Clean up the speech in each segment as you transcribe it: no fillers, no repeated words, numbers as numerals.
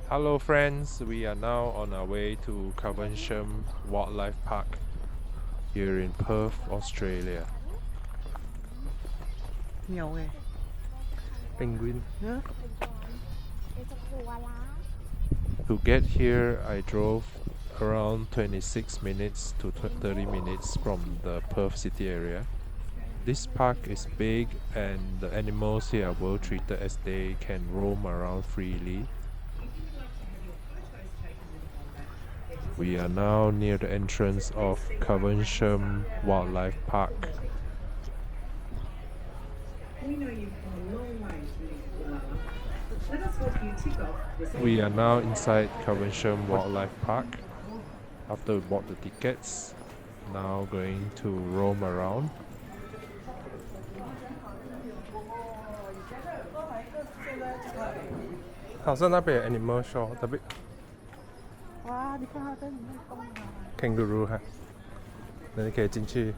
Hello friends, we are now on our way to Caversham Wildlife Park here in Perth, Australia. 鳥嘅 Penguin. 啊，To get here, I drove around 26 minutes to 30 minutes from the Perth city area. This park is big and the animals here are well treated as they can roam around freely. We are now near the entrance of Caversham Wildlife Park. We are now inside Caversham Wildlife Park. After we bought the tickets, now going to roam around. 好像那边有 animal show，特别哇！你看它在里面动啊！ kangaroo 哈，那你可以进去。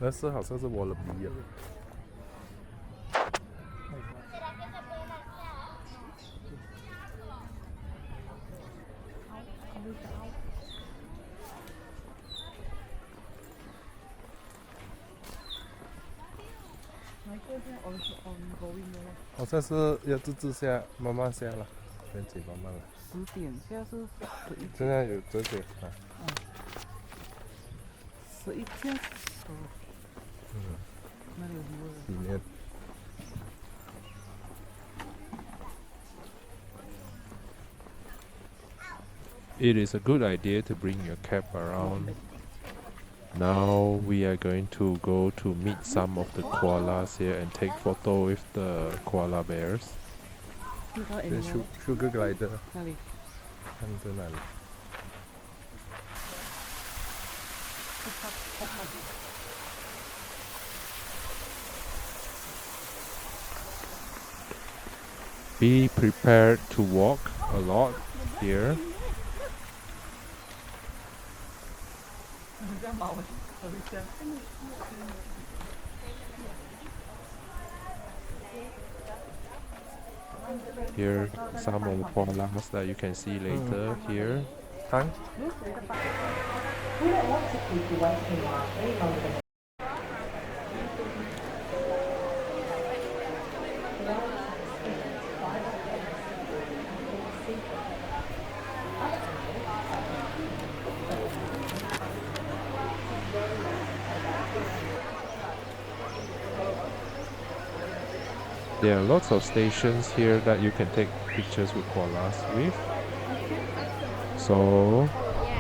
那是好像是我的鼻啊。好像是要自制下，慢慢下了，别急，慢慢来。10点，现在是11，现在有这些啊。11点10。那里有什么？里面。It is a good idea to bring your cap around. Now we are going to go to meet some of the koalas here and take photo with the koala bears. 那个 The animal sugar glider 那里，看在哪里？ Be prepared to walk a lot here. Here, some of the koalas that you can see later here. Tang? There are lots of stations here that you can take pictures with koalas with. So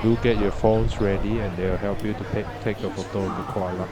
do get your phones ready and they'll help you to take a photo of the koala.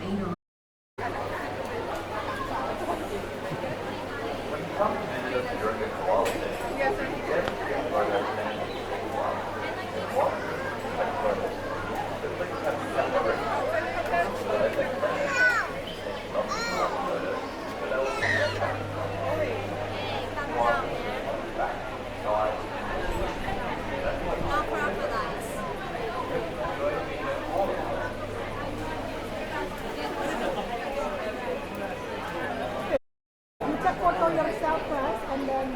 Photo yourself first and then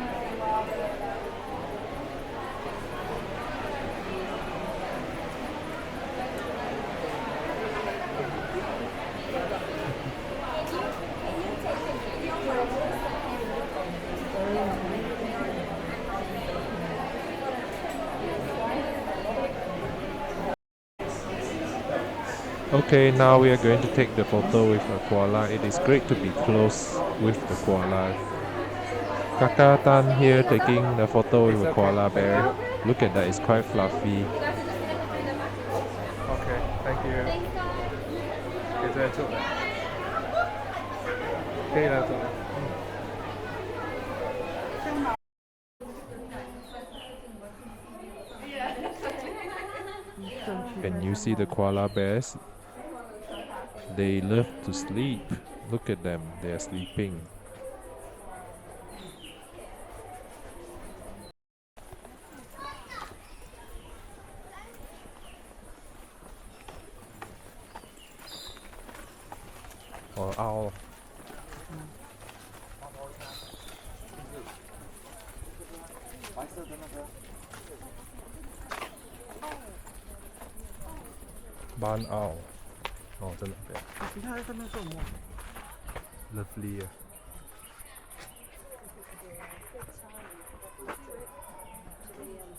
Okay, now we are going to take the photo with a koala. It is great to be close with the koala. Kaka Tan here taking the photo with a koala bear. Look at that, it's quite fluffy. Okay, thank you. 可以再做。可以了，走。Can you see the koala bears? They love to sleep. Look at them, they are sleeping. Or owl. Barn owl. 哦，真的对。其他上面是什么？ Lovely.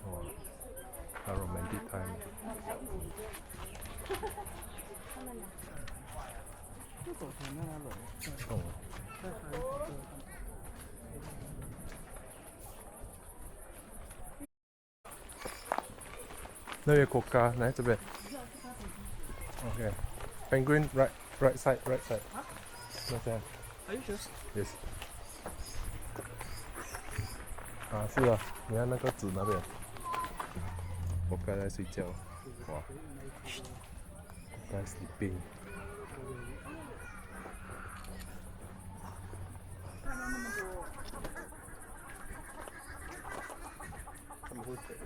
Oh, a romantic time. 这走前面来了。哦，在海里。那边国家来这边。Okay. Penguin right side. No sir. Are you sure? Yes. 啊，是啊，你看那个纸那边，国家在睡觉。哇，国家 sleeping。怎么会这样？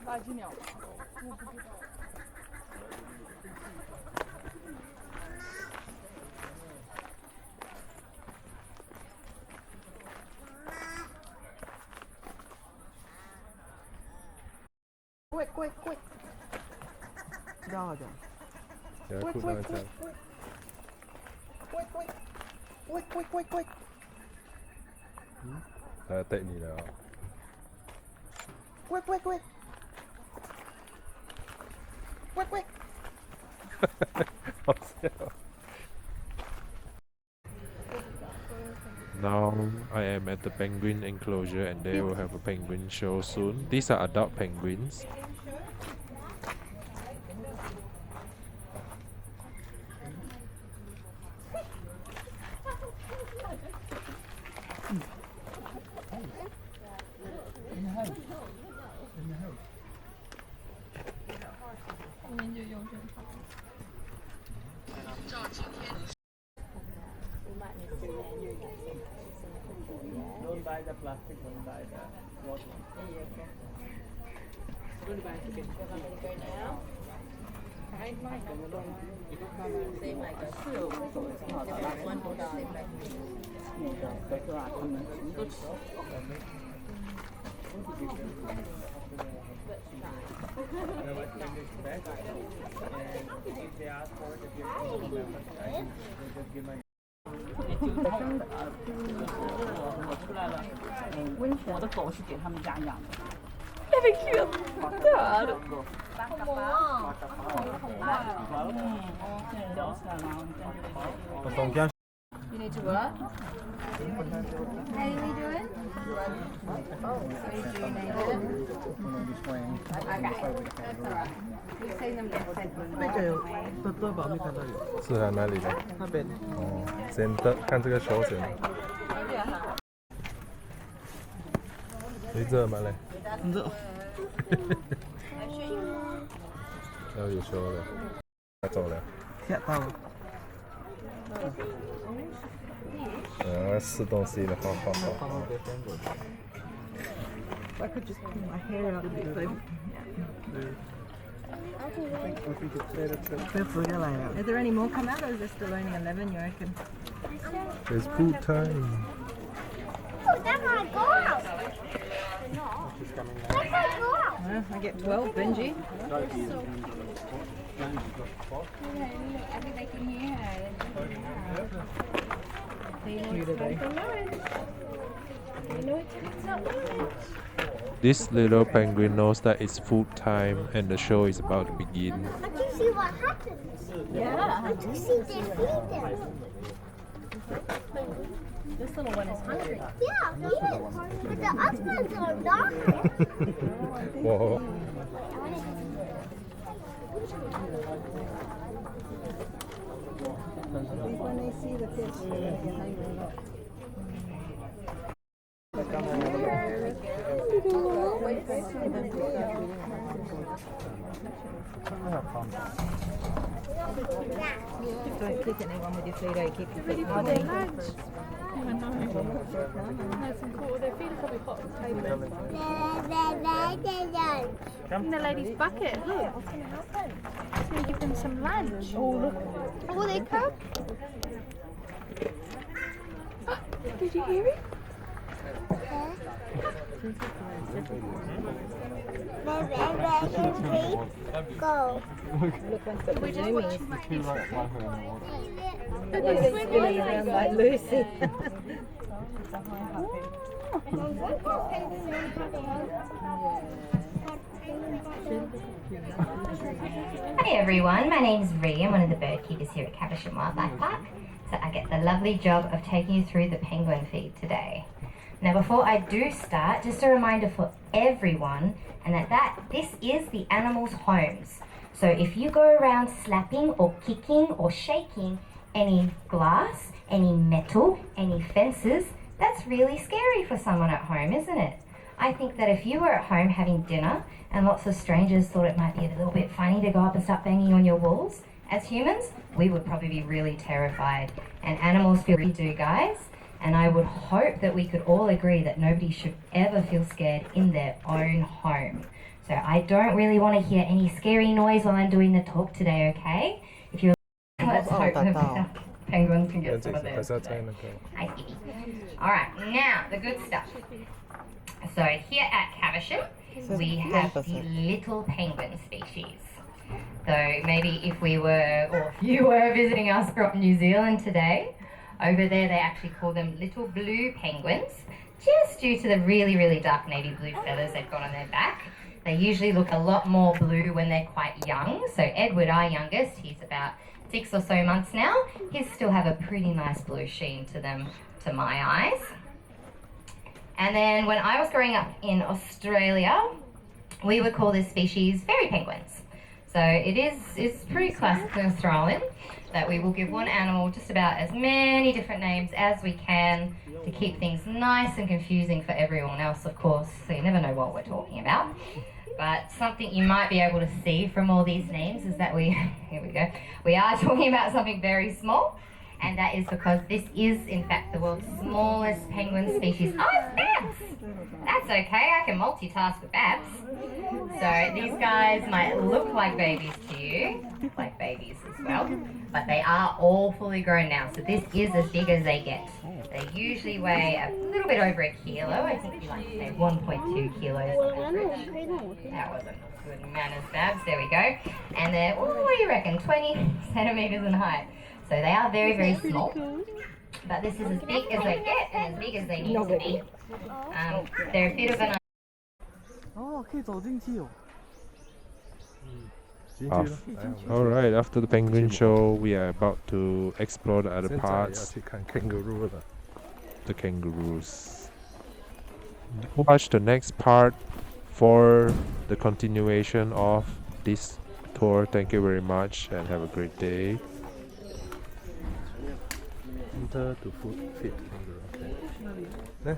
垃圾鸟。我不知道。Quick. 知道的。等下裤裆这样。Quick. 他要带你了啊。Quick.好笑。Now I am at the penguin enclosure and they will have a penguin show soon. These are adult penguins. Don't buy the plastic, don't buy the water. Don't buy the picture. If they ask for it, if you're just give my 我出来了，我的狗是给他们家养的。Very cute. God. 现在聊起来了，You need to work? How are you doing? Oh, so you do need it? Okay, that's alright. We've seen them get sent when 那个有的多宝没看到有。是啊，哪里的？那边。哦，先的看这个球先。你热吗嘞？很热。要有球了，要走了。吓到了。吃东西了，好。 I could just pull my hair out a bit though. 这浮下来了。Is there any more come out or is there still only 11 you reckon? It's food time. Oh, that's my girl. That's my girl. Well, I get 12, Benji. Cute are they? This little penguin knows that it's food time and the show is about to begin. I can see what happens. Yeah. I can see they feed them. This little one is hungry. Yeah, he is. But the other ones are not. Whoa. when they see the fish, they get hungry a lot. Don't click anyone with your feet, or you keep your feet hard. I know. Nice and cool. Their feet are probably hot and table. In the lady's bucket, look. It's going to give them some lunch. Oh, look. Oh, they come. Oh, did you hear it? Go. We're just watching my They're spinning around like Lucy. Hi everyone, my name is Ree. I'm one of the bird keepers here at Caversham Wildlife Park. So I get the lovely job of taking you through the penguin feed today. Now before I do start, just a reminder for everyone and this is the animals' homes. So if you go around slapping or kicking or shaking any glass, any metal, any fences, that's really scary for someone at home, isn't it? I think that if you were at home having dinner and lots of strangers thought it might be a little bit funny to go up and start banging on your walls, as humans, we would probably be really terrified. And animals feel we do, guys. And I would hope that we could all agree that nobody should ever feel scared in their own home. So I don't really want to hear any scary noise while I'm doing the talk today, okay? If you're let's hope the penguins can get some of theirs today. Hi, Kitty. Alright, now the good stuff. So here at Caversham, we have the little penguin species. So maybe if we were, or if you were visiting us from New Zealand today, over there they actually call them little blue penguins, just due to the really, really dark navy blue feathers they've got on their back. They usually look a lot more blue when they're quite young. So Edward, our youngest, he's about 6 or so months now. He still have a pretty nice blue sheen to them, to my eyes. And then when I was growing up in Australia, we would call this species fairy penguins. So it's pretty classic in Australian that we will give one animal just about as many different names as we can to keep things nice and confusing for everyone else, of course, so you never know what we're talking about. But something you might be able to see from all these names is that we are talking about something very small, and that is because this is in fact the world's smallest penguin species. Oh, it's Babs! That's okay, I can multitask with Babs. So these guys might look like babies to you, like babies as well, but they are all fully grown now, so this is as big as they get. They usually weigh a little bit over a kilo, I think you like to say 1.2 kilos on average. That wasn't good manners, Babs, there we go. And they're, what do you reckon, 20 centimetres in height. So they are very, very small, but this is as big as they get and as big as they need to be. They're a bit of an... Alright, after the penguin show, we are about to explore the other parts. The kangaroos. Watch the next part for the continuation of this tour. Thank you very much and have a great day. Enter to feed kangaroo. Okay.